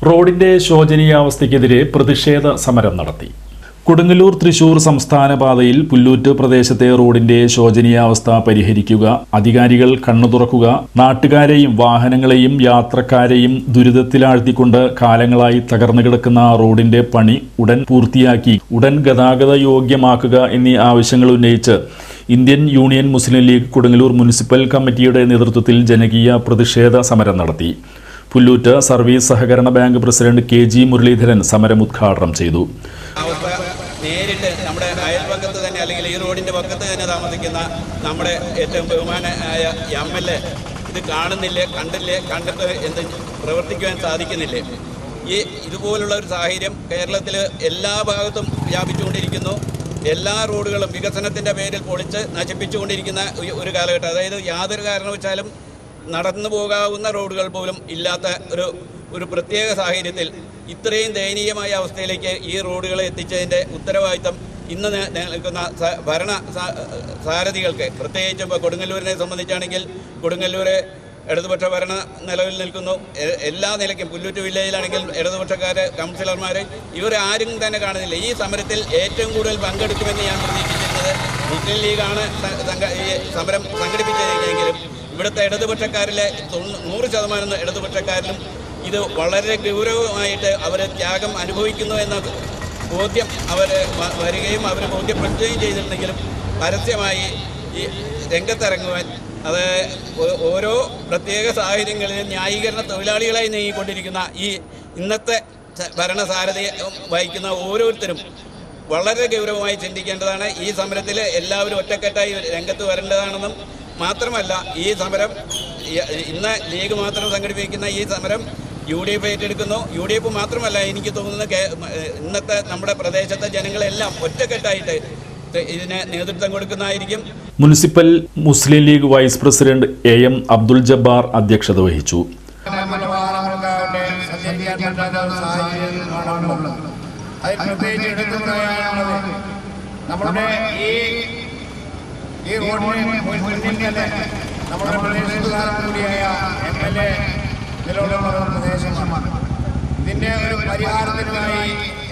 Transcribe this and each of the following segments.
റോഡിന്റെ ശോചനീയാവസ്ഥയ്ക്കെതിരെ പ്രതിഷേധ സമരം നടത്തി. കൊടുങ്ങല്ലൂർ തൃശൂർ സംസ്ഥാന പാതയിൽ പുല്ലൂറ്റ് പ്രദേശത്തെ റോഡിന്റെ ശോചനീയാവസ്ഥ പരിഹരിക്കുക, അധികാരികൾ കണ്ണു തുറക്കുക, നാട്ടുകാരെയും വാഹനങ്ങളെയും യാത്രക്കാരെയും ദുരിതത്തിലാഴ്ത്തിക്കൊണ്ട് കാലങ്ങളായി തകർന്നു കിടക്കുന്ന റോഡിന്റെ പണി ഉടൻ പൂർത്തിയാക്കി ഉടൻ ഗതാഗത യോഗ്യമാക്കുക എന്നീ ആവശ്യങ്ങൾ ഉന്നയിച്ച് ഇന്ത്യൻ യൂണിയൻ മുസ്ലിം ലീഗ് കൊടുങ്ങല്ലൂർ മുനിസിപ്പൽ കമ്മിറ്റിയുടെ നേതൃത്വത്തിൽ ജനകീയ പ്രതിഷേധ സമരം നടത്തി. പുല്ലൂറ്റ് സർവീസ് സഹകരണ ബാങ്ക് പ്രസിഡന്റ് KG മുരളീധരൻ സമരം ഉദ്ഘാടനം ചെയ്തു. നേരിട്ട് നമ്മുടെ അയൽപക്കത്ത് തന്നെ അല്ലെങ്കിൽ ഈ റോഡിൻ്റെ പക്കത്ത് തന്നെ താമസിക്കുന്ന നമ്മുടെ ഏറ്റവും ബഹുമാനായ MLA ഇത് കാണുന്നില്ലേ, കണ്ടിട്ട് എന്ത് പ്രവർത്തിക്കുവാൻ സാധിക്കുന്നില്ലേ? ഇതുപോലുള്ള ഒരു സാഹചര്യം കേരളത്തിൽ എല്ലാ ഭാഗത്തും വ്യാപിച്ചുകൊണ്ടിരിക്കുന്നു. എല്ലാ റോഡുകളും വികസനത്തിൻ്റെ പേരിൽ പൊളിച്ച് നശിപ്പിച്ചുകൊണ്ടിരിക്കുന്ന ഒരു കാലഘട്ടം. അതായത് യാതൊരു കാരണവശാലും നടന്നു പോകാവുന്ന റോഡുകൾ പോലും ഇല്ലാത്ത ഒരു പ്രത്യേക സാഹചര്യത്തിൽ ഇത്രയും ദയനീയമായ അവസ്ഥയിലേക്ക് ഈ റോഡുകളെ എത്തിച്ചതിൻ്റെ ഉത്തരവാദിത്തം ഇന്ന് നിൽക്കുന്ന ഭരണ സാരഥികൾക്ക്, പ്രത്യേകിച്ച് ഇപ്പോൾ കൊടുങ്ങല്ലൂരിനെ സംബന്ധിച്ചാണെങ്കിൽ കൊടുങ്ങല്ലൂർ ഇടതുപക്ഷ ഭരണ നിലവിൽ നിൽക്കുന്നു. എല്ലാ നിലയ്ക്കും പുല്ലൂറ്റ് വില്ലേജിലാണെങ്കിൽ ഇടതുപക്ഷക്കാർ, കൗൺസിലർമാർ ഇവരാരും തന്നെ കാണുന്നില്ല. ഈ സമരത്തിൽ ഏറ്റവും കൂടുതൽ പങ്കെടുക്കുമെന്ന് ഞാൻ പ്രതീക്ഷിച്ചിരുന്നത് മുസ്ലിം ലീഗാണ് ഈ സമരം സംഘടിപ്പിച്ചതെങ്കിലും ഇവിടുത്തെ ഇടതുപക്ഷക്കാരിലെ 100% ഇടതുപക്ഷക്കാരിലും ഇത് വളരെ ഗൗരവമായിട്ട് അവർ ത്യാഗം അനുഭവിക്കുന്നു എന്ന ബോധ്യം അവർ വരികയും അവർ ബോധ്യപ്പെടുത്തുകയും ചെയ്തിട്ടുണ്ടെങ്കിലും പരസ്യമായി ഈ രംഗത്തിറങ്ങുവാൻ അത് ഓരോ പ്രത്യേക സാഹചര്യങ്ങളിലും ന്യായീകരണ തൊഴിലാളികളായി നീങ്ങിക്കൊണ്ടിരിക്കുന്ന ഈ ഇന്നത്തെ ഭരണസാരഥി വഹിക്കുന്ന ഓരോരുത്തരും വളരെ ഗൗരവമായി ചിന്തിക്കേണ്ടതാണ്. ഈ സമരത്തിൽ എല്ലാവരും ഒറ്റക്കെട്ടായി രംഗത്ത് വരേണ്ടതാണെന്നും മാത്രമല്ല, ഈ സമരം ഇന്ന് ലീഗ് മാത്രം സംഘടിപ്പിക്കുന്ന ഈ സമരം UDF ഏറ്റെടുക്കുന്നു. UDF മാത്രമല്ല, എനിക്ക് തോന്നുന്നത് ഇന്നത്തെ നമ്മുടെ പ്രദേശത്തെ ജനങ്ങളെല്ലാം ഒറ്റക്കെട്ടായിട്ട് ഇതിന് നേതൃത്വം കൊടുക്കുന്നതായിരിക്കും. Municipal Muslim League vice president AM Abdul Jabbar അധ്യക്ഷത വഹിച്ചു. ഈ റോഡിന് മുന്നിൽ നമ്മുടെ പ്രദേശത്തുകാരനായ MLA നിലവിലുള്ള പ്രദേശമാണ്. ഇതിൻ്റെ ഒരു പരിഹാരത്തിനായി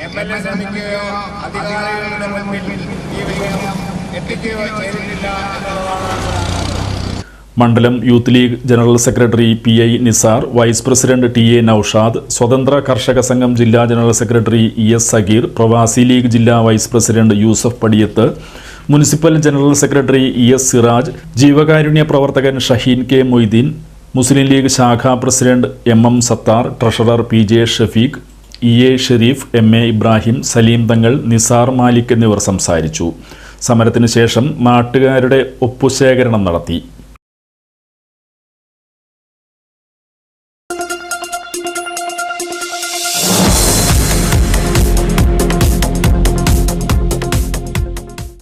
MLA ശ്രമിക്കുകയോ അധികാരികളുടെ മുൻപിൽ ഈ വിഷയം എത്തിക്കുകയോ ചെയ്തിട്ടില്ല എന്നുള്ളതാണ്. മണ്ഡലം Youth League general secretary PI Nisar, vice president TA Naushad, Swathanthra Karshaka സംഘം ജില്ലാ general secretary ES Sageer, Pravasi League ജില്ലാ vice president Yusuf Padiyath, municipal general secretary ES Siraj, ജീവകാരുണ്യ പ്രവർത്തകൻ ഷഹീൻ K മൊയ്തീൻ, മുസ്ലിം ലീഗ് ശാഖാ president MM Sathar, treasurer PJ Shafeeq, EA Shareef, MA Ibrahim, Saleem Thangal, Nisar Malik എന്നിവർ സംസാരിച്ചു. സമരത്തിന് ശേഷം നാട്ടുകാരുടെ ഒപ്പുശേഖരണം നടത്തി.